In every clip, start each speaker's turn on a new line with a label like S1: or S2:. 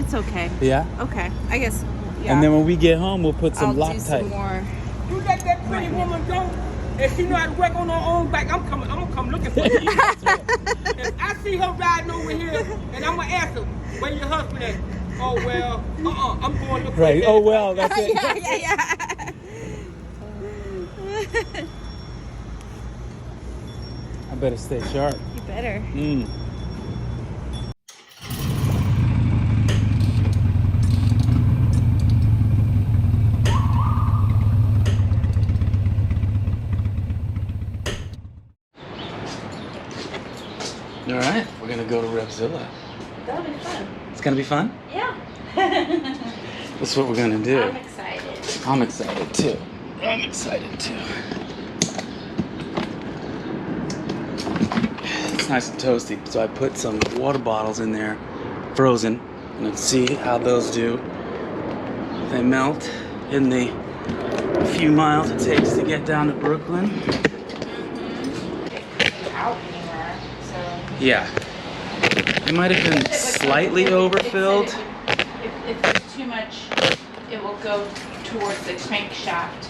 S1: It's okay.
S2: Yeah?
S1: Okay. I guess. Yeah.
S2: And then when we get home, we'll put some
S1: I'll
S2: Loctite.
S1: do some more.
S3: You let that pretty woman go, and she know how to work on her own back. I'm gonna come looking for you. If I see her riding over here, and I'm gonna ask her, where your husband at? Oh well, I'm going to.
S2: Right. Oh well, that's it.
S1: Yeah.
S2: I better stay sharp.
S1: You better.
S2: All right, we're gonna go to Revzilla.
S1: That'll be fun.
S2: It's gonna be fun.
S1: Yeah.
S2: That's what we're gonna do.
S1: I'm excited.
S2: I'm excited too. I'm excited too. It's nice and toasty, so I put some water bottles in there, frozen, and let's see how those do. They melt in the few miles it takes to get down to Brooklyn.
S1: Out anywhere, so.
S2: Yeah. It might have been slightly overfilled.
S1: If there's too much, it will go towards the crankshaft.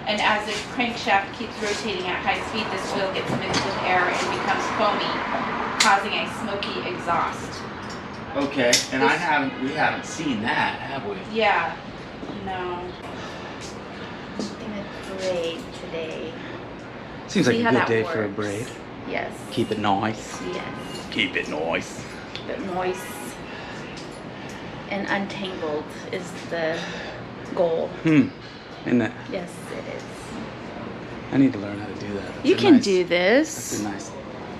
S1: And as the crankshaft keeps rotating at high speed, this oil gets mixed with air and becomes foamy, causing a smoky exhaust.
S2: Okay, and we haven't seen that, have we?
S1: Yeah. No. In a braid today.
S2: Seems like
S1: See
S2: a
S1: how
S2: good
S1: that
S2: day for a
S1: works.
S2: braid.
S1: Yes.
S2: Keep it nice.
S1: Yes.
S2: Keep it nice.
S1: Keep it moist and untangled is the goal.
S2: Isn't it?
S1: Yes, it is.
S2: I need to learn how to do that. That's
S1: You
S2: a
S1: can
S2: nice-
S1: do
S2: That's
S1: this.
S2: a nice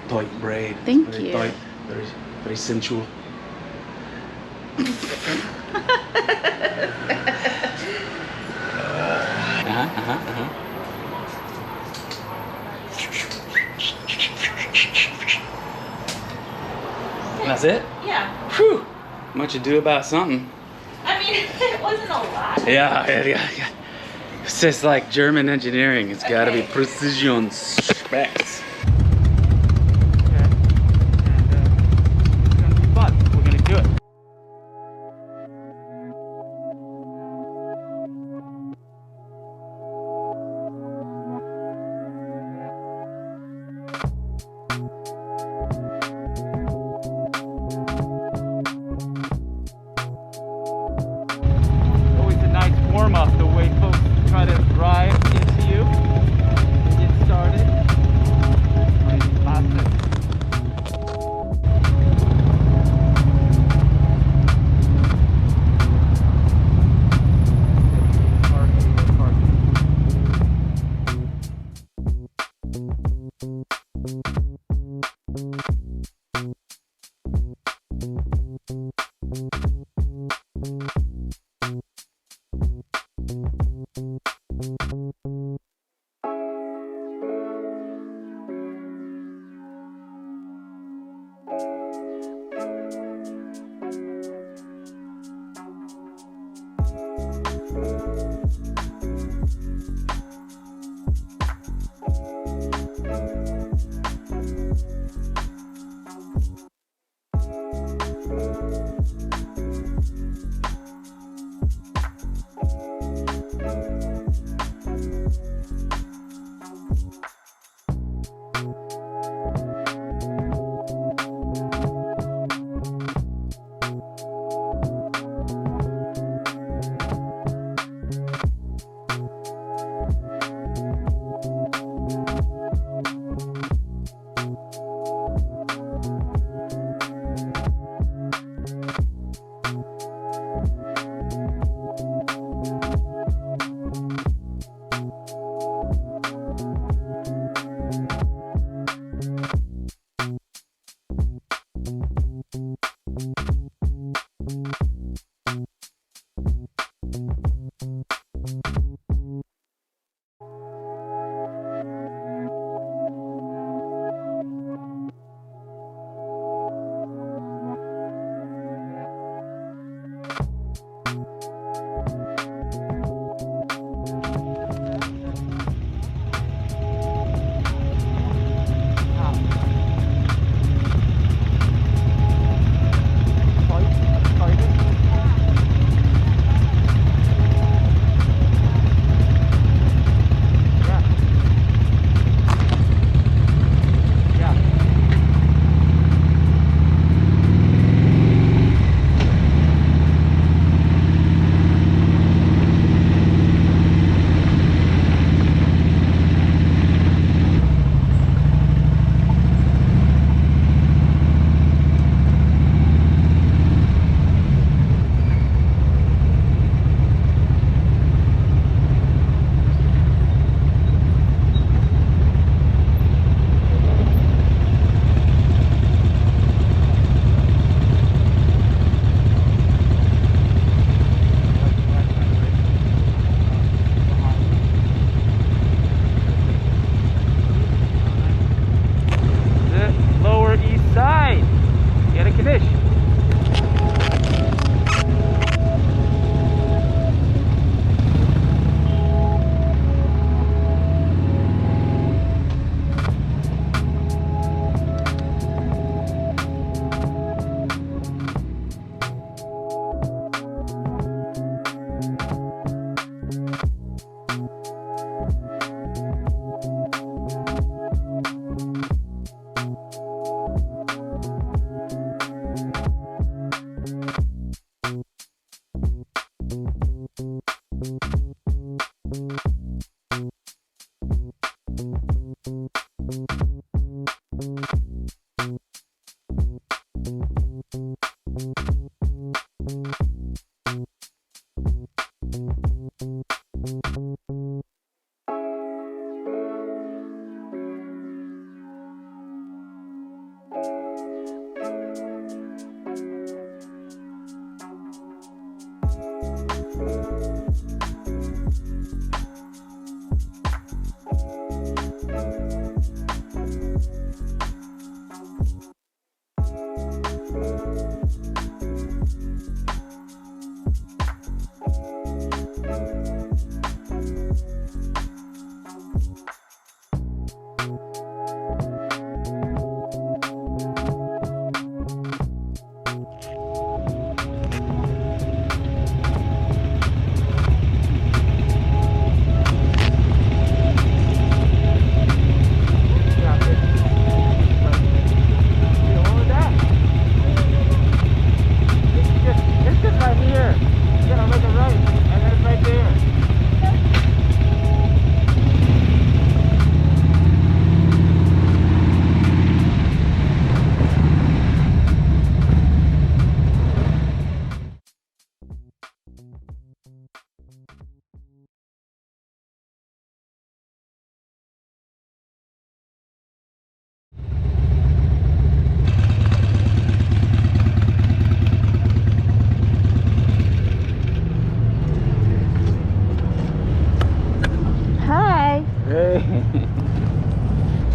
S2: tight braid.
S1: Thank
S2: Very
S1: you.
S2: Tight, very sensual. That's it?
S1: Yeah.
S2: Whew. Much ado about something.
S1: I mean, it wasn't a lot.
S2: Yeah. It's just like German engineering. It's got to be
S1: Okay.
S2: precision specs. We're gonna do it. Always a nice warm up the way folks try to drive into you and get started. Classic.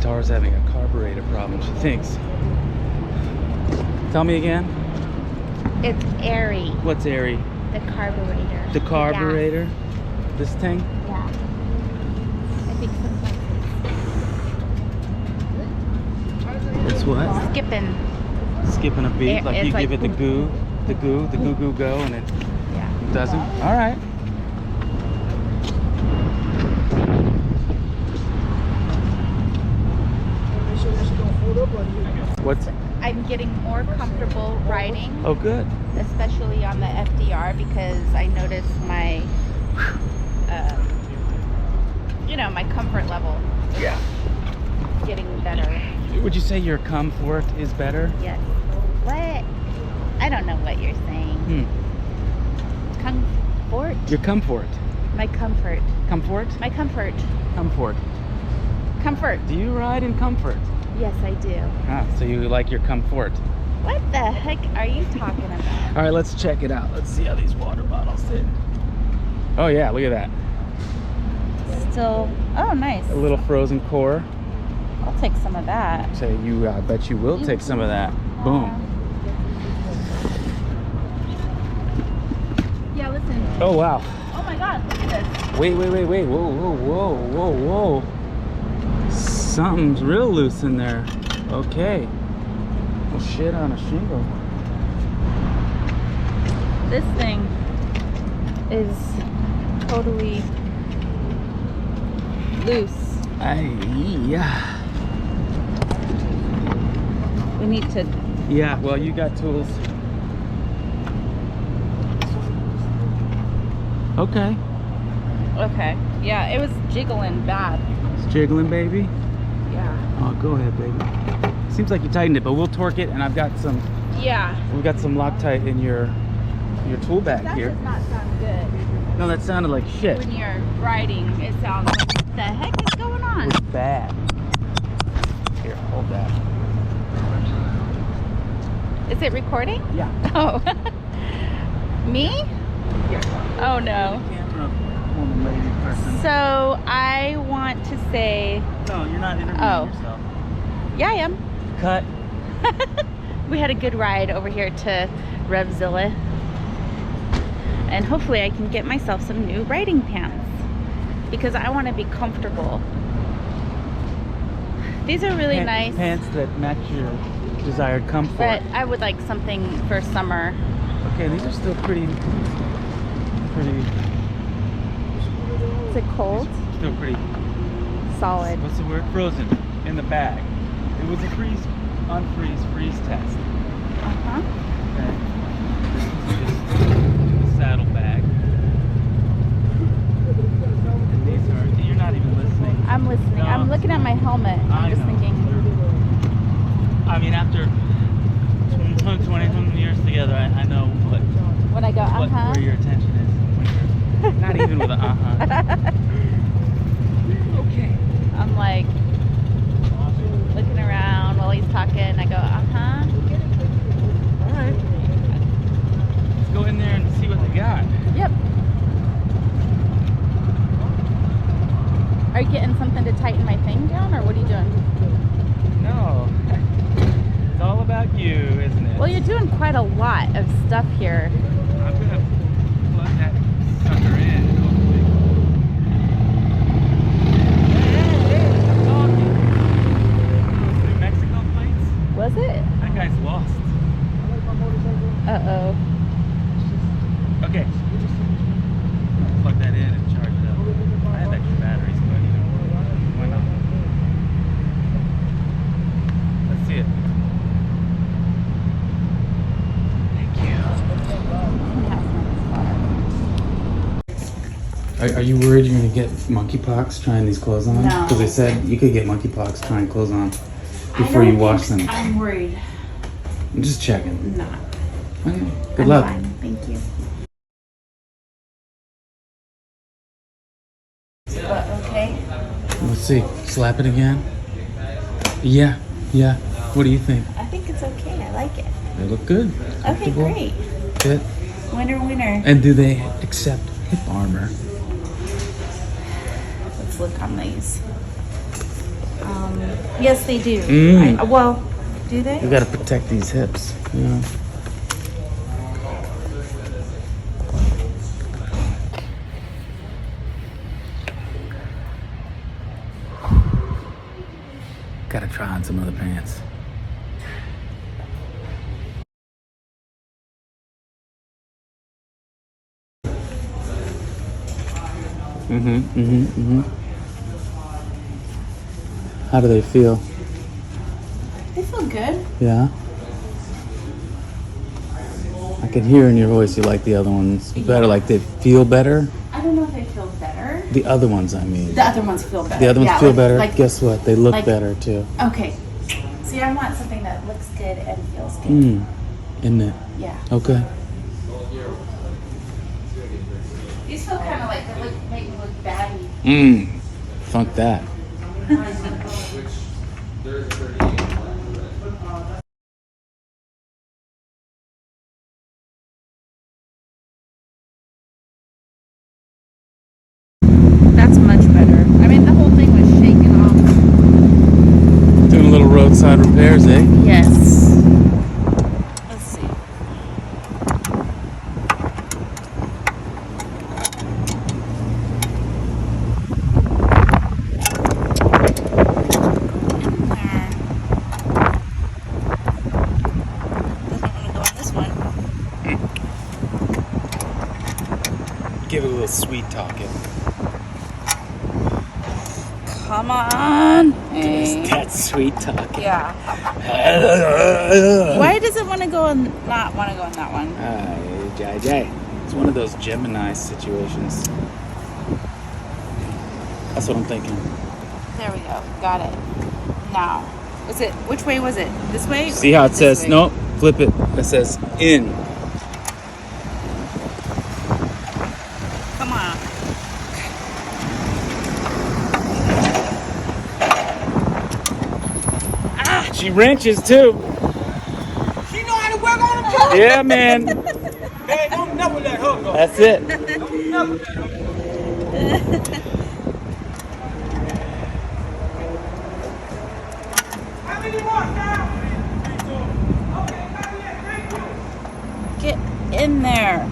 S2: Tara's having a carburetor problem, she thinks. Tell me again.
S1: It's airy.
S2: What's airy?
S1: The carburetor.
S2: The carburetor? This thing?
S1: Yeah. I think sometimes
S2: It's what?
S1: skipping.
S2: Skipping a beat, like
S1: it's
S2: you
S1: like
S2: give it the goo go, and it
S1: Yeah.
S2: doesn't? All right. What's?
S1: I'm getting more comfortable riding,
S2: Oh, good.
S1: especially on the FDR, because I noticed my, my comfort level
S2: Yeah.
S1: getting better.
S2: Would you say your comfort is better?
S1: Yes. What? I don't know what you're saying. Comfort?
S2: Your comfort.
S1: My comfort.
S2: Comfort?
S1: My comfort.
S2: Comfort.
S1: Comfort.
S2: Do you ride in comfort?
S1: Yes, I do.
S2: Ah, so you like your comfort.
S1: What the heck are you talking about?
S2: All right, let's check it out. Let's see how these water bottles fit. Oh yeah, look at that.
S1: Still, oh nice.
S2: A little frozen core.
S1: I'll take some of that.
S2: Say you, I bet you will take some of that. Boom.
S1: Yeah, listen.
S2: Oh wow.
S1: Oh my God, look at this.
S2: Wait. Whoa. Something's real loose in there. Okay. Well, shit on a shingle.
S1: This thing is totally loose.
S2: Yeah.
S1: We need to.
S2: Yeah, well, you got tools. Okay.
S1: Okay. Yeah, it was jiggling bad.
S2: It's jiggling, baby.
S1: Yeah.
S2: Oh, go ahead, baby. Seems like you tightened it, but we'll torque it, and I've got some.
S1: Yeah.
S2: We've got some Loctite in your tool bag
S1: That
S2: here.
S1: does not sound good.
S2: No, that sounded like shit.
S1: When you're riding, it sounds like, what the heck is going on?
S2: It was bad. Here, hold that.
S1: Is it recording?
S2: Yeah.
S1: Oh. Me? Oh no.
S2: Camera woman, lady, person.
S1: So I want to say,
S2: No, you're not interviewing
S1: Oh.
S2: yourself.
S1: yeah, I am.
S2: Cut.
S1: We had a good ride over here to Revzilla, and hopefully I can get myself some new riding pants because I want to be comfortable. These are really nice,
S2: Pants that match your desired comfort.
S1: but I would like something for summer.
S2: Okay, these are still pretty.
S1: Is it cold?
S2: Still pretty.
S1: Solid.
S2: What's the word? Frozen in the bag. It was a freeze test.
S1: Uh-huh.
S2: Okay. This is just a saddle bag. And these are. You're not even listening.
S1: I'm listening.
S2: No.
S1: I'm looking at my helmet. I'm just thinking,
S2: I mean, after 20 years together, I know
S1: when I go,
S2: where your attention is. When you're, not even with a Okay.
S1: I'm like looking around while he's talking. I go,
S2: All right. Let's go in there and see what they got.
S1: Yep. you getting something to tighten my thing down, or what are you doing?
S2: No. It's all about you, isn't it?
S1: Well, you're doing quite a lot of stuff here.
S2: I'm gonna plug that sucker in, hopefully. Hey, I'm talking. Those New Mexico plates?
S1: Was it?
S2: That guy's lost.
S1: Uh-oh.
S2: Okay. Plug that in and charge it up. I have extra batteries, but you know, why not? Let's see it. Thank you. Are you worried you're gonna get monkeypox trying these clothes on?
S1: No.
S2: Because they said you could get monkeypox trying clothes on before you wash them.
S1: I'm worried.
S2: I'm just checking.
S1: No.
S2: Okay. Good luck.
S1: Fine. Thank you. But okay.
S2: Let's see. Slap it again. Yeah. Yeah. What do you think?
S1: I think it's okay. I like it.
S2: They look good.
S1: Okay,
S2: Comfortable.
S1: great.
S2: Fit.
S1: Winner, winner.
S2: And do they accept hip armor?
S1: Let's look on these. Yes, they do.
S2: Mm.
S1: Well, do they?
S2: We gotta protect these hips. Yeah. Gotta try on some other pants. How do they feel?
S1: They feel good.
S2: Yeah. I can hear in your voice you like the other ones better. Like they feel better.
S1: I don't know if they feel better.
S2: The other ones, I mean.
S1: The other ones feel better.
S2: The other ones
S1: Yeah,
S2: feel
S1: like-
S2: better.
S1: like-
S2: Guess what? They look
S1: like-
S2: better too.
S1: Okay. See, I want something that looks good and feels good.
S2: Isn't it?
S1: Yeah.
S2: Okay.
S1: These feel kind of like they make me look batty.
S2: Funk that.
S1: That's much better. I mean, the whole thing was shaking off.
S2: Doing a little roadside repairs, eh?
S1: Yes. Let's see.
S2: Give it a little sweet talking.
S1: Come on. Hey.
S2: That's sweet talking.
S1: Yeah. Why does it want to go and not want to go in that one?
S2: It's one of those Gemini situations. That's what I'm thinking.
S1: There we go. Got it. Now, was it? Which way was it? This way?
S2: See how it
S1: This
S2: says,
S1: way?
S2: no, flip it. It says in.
S1: Come on.
S2: She wrenches too.
S3: She know how to work on them too.
S2: Yeah, man.
S3: Man, don't never let her go.
S2: That's it.
S3: Don't never let her go. How many more now? Okay, not yet. Thank you.
S1: Get in there.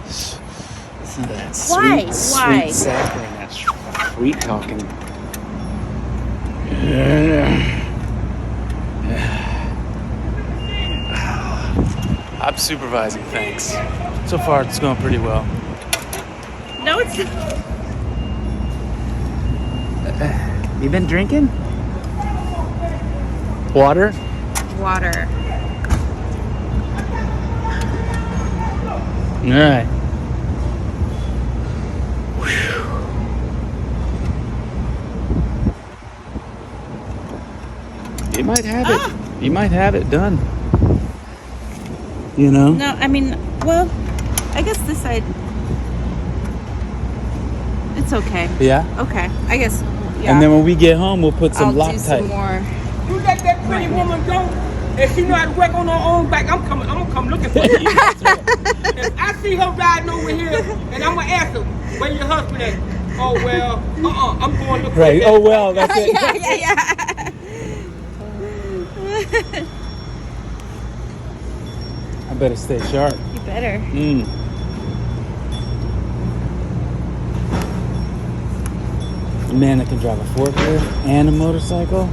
S2: Listen to that
S1: Why?
S2: sweet,
S1: Why?
S2: sweet sampling, that sweet talking. I'm supervising, thanks. So far, it's going pretty well.
S1: No, it's
S2: You been drinking? Water?
S1: water.
S2: All right. You might have it. You might have it done. You know?
S1: No, I mean, well, I guess this side. It's okay.
S2: Yeah?
S1: Okay, I guess. Yeah.
S2: And then when we get home, we'll put some
S1: I'll do
S2: Loctite.
S1: some more.
S3: You let that pretty woman go, and she know how to work on her own back. I'm gonna come looking for you. If I see her riding over here, and I'm gonna ask her, where your husband at? oh well, I'm going to
S2: Right. Oh well, that's it.
S1: yeah.
S2: I better stay sharp.
S1: You better.
S2: A man that can drive a forklift and a motorcycle.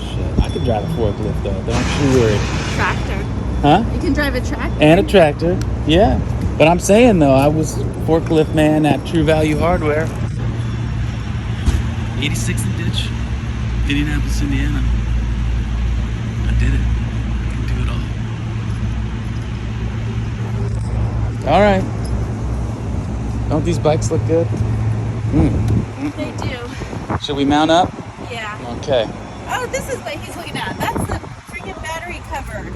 S2: Shit, I could drive a forklift though. Don't you worry.
S1: Tractor.
S2: Huh?
S1: You can drive a tractor.
S2: And a tractor. Yeah. But I'm saying though, I was forklift man at True Value Hardware. 86th and Ditch, Indianapolis, Indiana. I did it. I can do it all. All right. Don't these bikes look good?
S1: They do.
S2: Should we mount up?
S1: Yeah.
S2: Okay.
S1: Oh, this is what he's looking at. That's the freaking battery cover.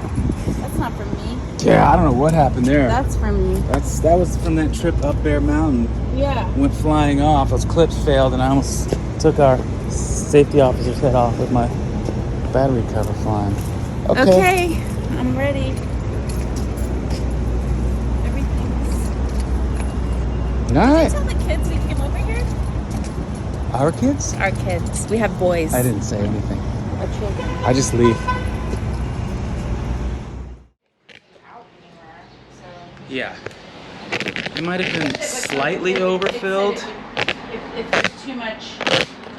S1: That's not from me.
S2: Yeah, I don't know what happened there.
S1: That's from me.
S2: That was from that trip up Bear Mountain.
S1: Yeah.
S2: Went flying off. Those clips failed, and I almost took our safety officer's head off with my battery cover flying.
S1: Okay. I'm ready. Everything's.
S2: All right.
S1: Did you tell the kids we came over here?
S2: Our kids?
S1: Our kids. We have boys.
S2: I didn't say anything.
S1: Our children.
S2: I just leave. Yeah. It might have been slightly overfilled.
S1: If there's too much,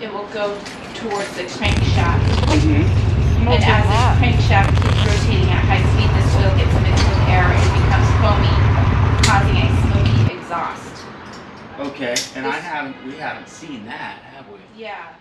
S1: it will go towards the crankshaft.
S2: Mm-hmm.
S1: And as the crankshaft keeps rotating at high speed, this oil gets mixed with air and becomes foamy, causing a smoky exhaust.
S2: Okay, and we haven't seen that, have we?
S1: Yeah.